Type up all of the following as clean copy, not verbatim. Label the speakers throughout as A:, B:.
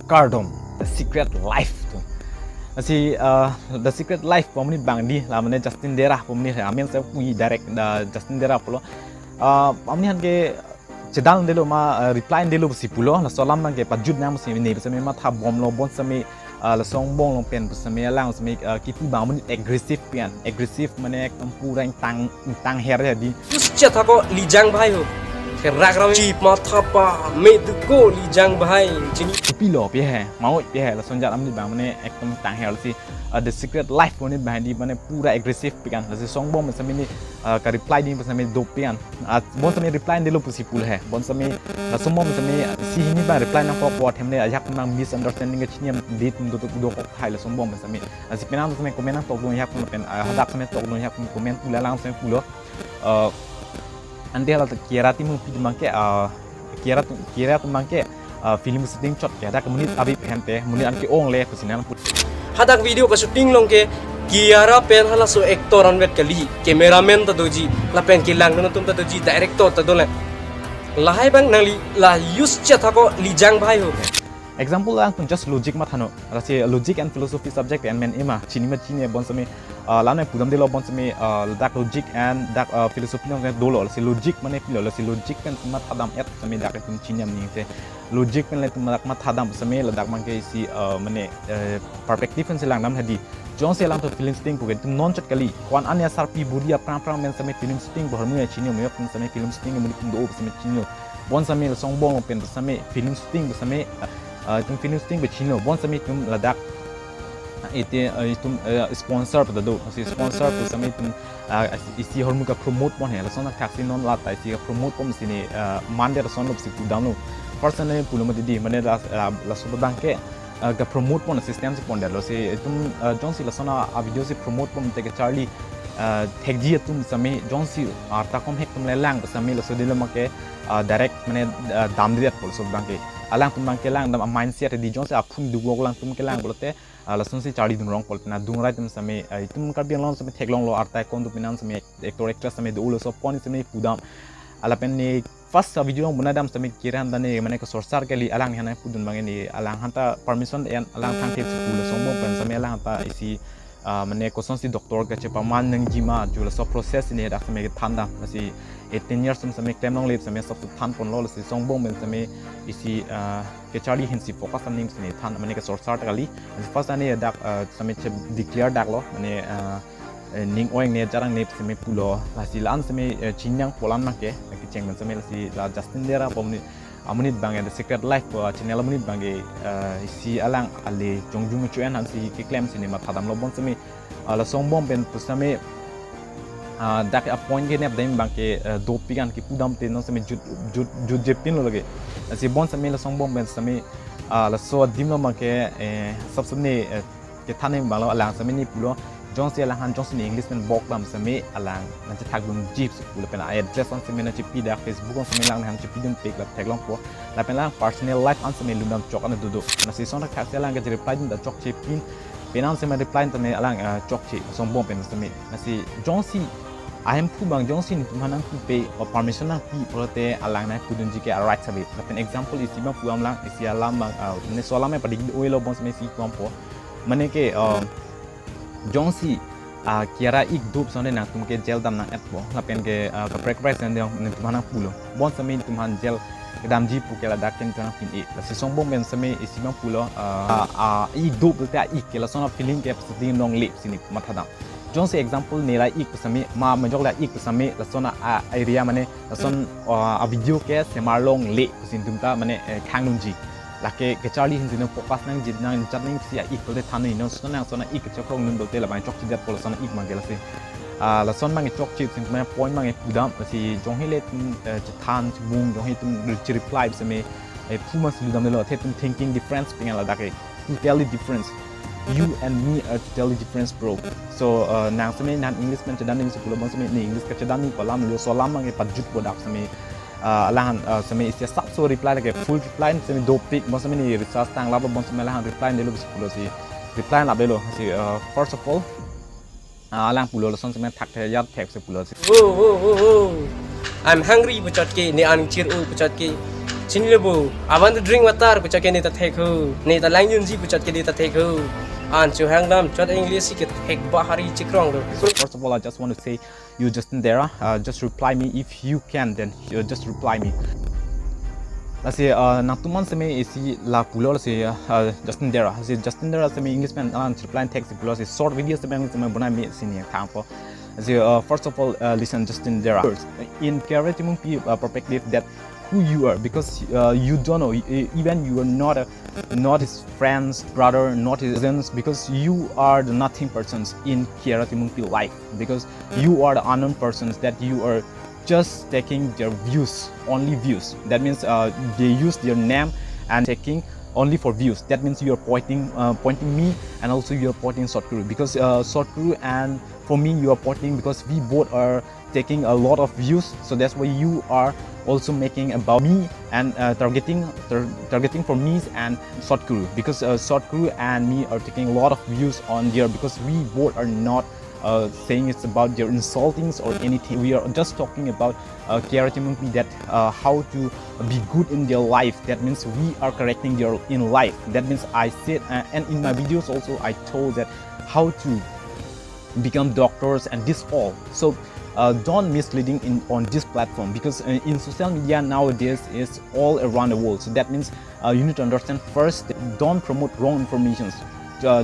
A: Cardom the secret life tu asi the secret life pomni bang di la mane Justin Derah pomni amen se pui direct Justin Derah polo pomni han ke chedan delo ma reply delo si pulo la solam ma ke pajut na musi ne se ma tha bom lo bon se me la song bong long pen se me lang se me ki pu bang mun aggressive mane ekdom pura tang her di
B: उससे था को लीजांग भाई हो के राग Rao cheap माथा पा में दुको लीजांग भाई जिनी
A: pi lo pe hai mau pe hai la sonjat amni bang mane ekdom tang her si the secret life poni bang di mane pura aggressive pikan la se song bong se me ni ka reply di se me do pian bon se me reply delo pusi pul hai bon se me la som bong se me si ni ba reply na ko pot hem ne ayak mang misunderstanding ke chiniam dit do to do ko thai la som bong se me si penang se me comment tok do yak pen hadak se me tok do yak comment pula lang se pulo ande la kira ti mu pi mangke kira tu mangke film shooting shot ke ada kemunit abi pente munit anke ong le kusinan put
B: hadak video ka shooting long ke kiara pen hala so actor on vet kali cameraman ta doji la pen kilang no tum ta doji director ta dole la hai bang nang li la use che tha ko lijang bhai ho
A: example lang pun just logic ma thano rasi logic and philosophy subject and men ema chini ma chini bon sami lana pudam de lo bon sami dak logic and dak philosophy no dolo si logic mane pilo si logic kan ma thadam et sami dak tum chinyam ni se logic pen le tum ma thadam sami la dak mangke si mane perspective se lang nam hadi jong se lang to film sting pugen tum non chat kali kwan anya sarpi buria pram men sami film sting bo harmu chini mo yok sami film sting mo tum do sami chini bon sami song bong pen sami film sting sami tum film sting be chino bon sami tum ladak ite tum sponsor pada do si sponsor tu sami tum isi hormu ka promote bon he la sona taxi non la ta isi ka promote pom sini mande la son lo si pudam no personally pulum di mane la sobadang ke ka promote pon system si pon lo si tum jon si la sona a video si promote pom te ke charlie thekji tum sami jon si arta kom hek tum le lang sami la so dilo ma ke direct mane dam diat pol sobadang ke alang tum bang ke lang dam mindset di jon si apun du gok lang tum ke lang bolote la son si charlie dun rong pol na dung rai tum sami tum kar biang long sami theklong lo arta kon du pinan sami actor actress sami du lo so pon sami pudam ala pen ni first video muna dam sami kiran dane mane ko sorsar ke li alang hana pudun bang ni alang hanta permission en alang thang ke school so mo pen sami alang hanta isi mane ko son si doctor ka che paman nang jima ju la so process ni da sami ke thanda masi 18 years sami claim long live sami sab than pon lo si song bong ben sami isi ke chari hin si focus on ning ni than mane ke sorsar kali first ani dak sami che declare dak lo mane ning oing ne jarang ne sami pulo la si lan sami chinyang polan ma ke cheng men sami la si la Justin Derah pomni amunit bang the secret life ko channel amunit bang si alang ale jongjung chuan han si ke claim sini ma thadam lo bon sami la song bom ben pu sami dak a point ke ne dem bang ke dopi kan ki pudam te no sami jut jepin lo lage si bon sami la song bom ben sami la so dim lo ma ke sab ne ke thanem bang lo alang sami ni pulo John si alang han John si English men bok lam sami alang nan thak bun jeep pula pen ai address on sami na chipi da Facebook on sami lang han chipi den pek la thaklong ko la pen lang personal life on sami lundam chok an du na si son thak se lang ke reply din da chok chipin penan sami reply tame alang chok chi som bom pen sami na si John si I am pu bang John si ni tumhanang pu pe permission na pi prote alang na kudun ji ke right sabi la pen example is bang pu am lang is ya lam bang ne solam me padi oil bon sami si kom po mane ke Jong si kiara ik dup sonde na tum ke gel dam na et bo la pen ke ka break break sen dong ne tumana pulo bon samin tumhan gel ke dam ji pu ke la daken tan pin e la si song bom ben same isima pulo ik dup ta ik ke la sona feeling ke psi long lip sini mathadam Jong si example ne la ik same ma majok la ik same la sona area mane la son a video ke semar long le sin tum ta mane khang lung ji lake ke charlie hin dino focus nang jid nang chatning sia equal de thani no sona sona ik chokong nun dote la ban chok chidat pol sona ik mangela se la son mang chok chip sin ma point mang pudam si jong hele than bung jong he tum reply se me pu mas ludam de lo the tum thinking difference ping la dake totally difference you and me are totally different bro so nang se me nan english men chadan ning se pulo bon se me ni english ka chadan ni palam lo so lam mang pajut product se me alang sami isia sub so reply like full reply sami do pic bon sami ni research tang lab bon sami alang reply ni lo pulo si reply la belo si first of all alang pulo lo son sami thak the yat thek se pulo si
B: I'm hungry bachat ke ne an chir u bachat ke Chin lebu, I want to drink water, which I can eat a take who. Need a lang yunzi, which I can eat a take who. And to hang them, chat English, you take Bahari Chikrong.
A: First of all, I just want to say, you Justin Derah, just reply me if you can. Then just reply me. Let's say, Natuman Seme is La Pulo, say Justin Derah. Say Justin Derah, Seme Englishman, reply text Pulo, short videos, the bank, my Bonami, senior campo. First of all, listen, Justin Derah. In Karatimum perspective, that who you are, because you don't know, even you are not his friends, brother, not his cousins, because you are the nothing persons in Karatimumpi life, because you are the unknown persons that you are just taking their views, only views. That means they use their name and taking only for views. That means you are pointing me, and also you are pointing Sotkuru, because Sotkuru and for me you are pointing, because we both are taking a lot of views. So that's why you are also making about me and targeting for me and Sotkuru, because Sotkuru and me are taking a lot of views on there, because we both are not saying it's about their insultings or anything. We are just talking about Karatimumpi, that how to be good in their life. That means we are correcting their in life. That means I said, and in my videos also I told that how to become doctors and this all. So don't misleading on this platform, because in social media nowadays is all around the world. So that means you need to understand first, don't promote wrong information.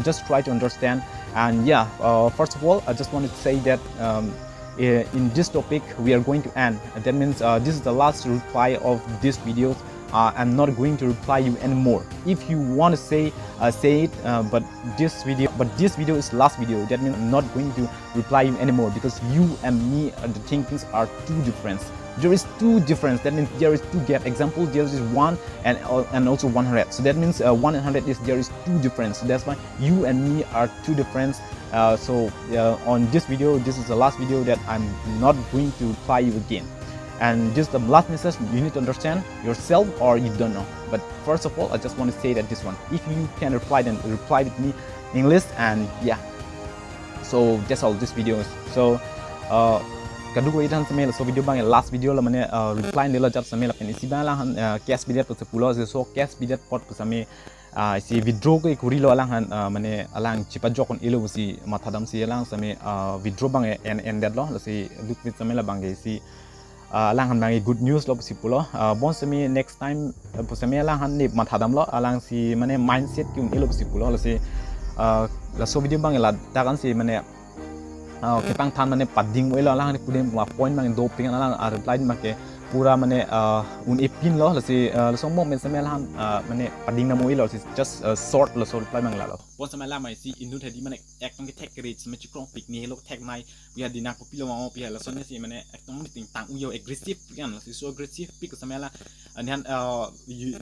A: Just try to understand. And yeah, first of all, I just wanted to say that in this topic we are going to end. That means this is the last reply of this video. I'm not going to reply you anymore. If you want to say it, but this video is last video. That means I'm not going to reply you anymore, because you and me, the thinkings are too different. There is two difference. That means there is two gap. Example, there is 1 and also 100. So that means 100 is there is two difference. So that's why you and me are two different. On this video, this is the last video that I'm not going to reply you again. And just the last message, you need to understand yourself, or you don't know. But first of all, I just want to say that this one, if you can reply, then reply with me English. And yeah, so that's all this video. So kadugoi tan samela so video bang last video la mane reply nela jab samela pen isi bang la cash bidet to pulo so cash bidet pot same si withdraw ko ikuri lo alang han mane alang chipa jokon ilo si mathadam si alang same withdraw bang en that lo si duk bit samela bang si alang han bang good news lo si pulo bon same next time po same alang han ni mathadam lo alang si mane mindset ki ilo si pulo si la so video bang la dakan si mane kepang tan mane padding mo ilo lang ni pudem ma point mang do ping lang reply make pura mane un epin lo si song mo men samel han mane padding na mo ilo si just short lo so reply mang la lo pon samel la mai si inu thadi mane ek tong ke tag rate me chikrong pic ni lo tag mai we had dinak pilo ma pi la son si mane ek tong ting tang u yo aggressive kan si so aggressive pic samel la and han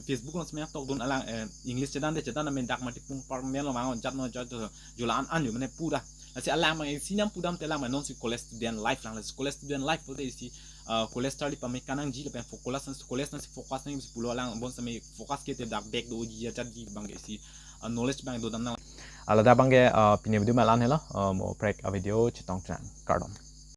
A: Facebook lo samel tok don alang English chedan men dak mati pung par men lo ma on jat no jat julan an yu mane pura si alam mang sinam pudam telang non si college student life lang si college student life pote si college study pamik kanang ji le pen fokus na si focus na si pulo lang bon sa may focus ke te dak back do ji ja ji bang si knowledge bang do dam na ala da bang ge pine video malan hela mo prek a video chitong chan cardom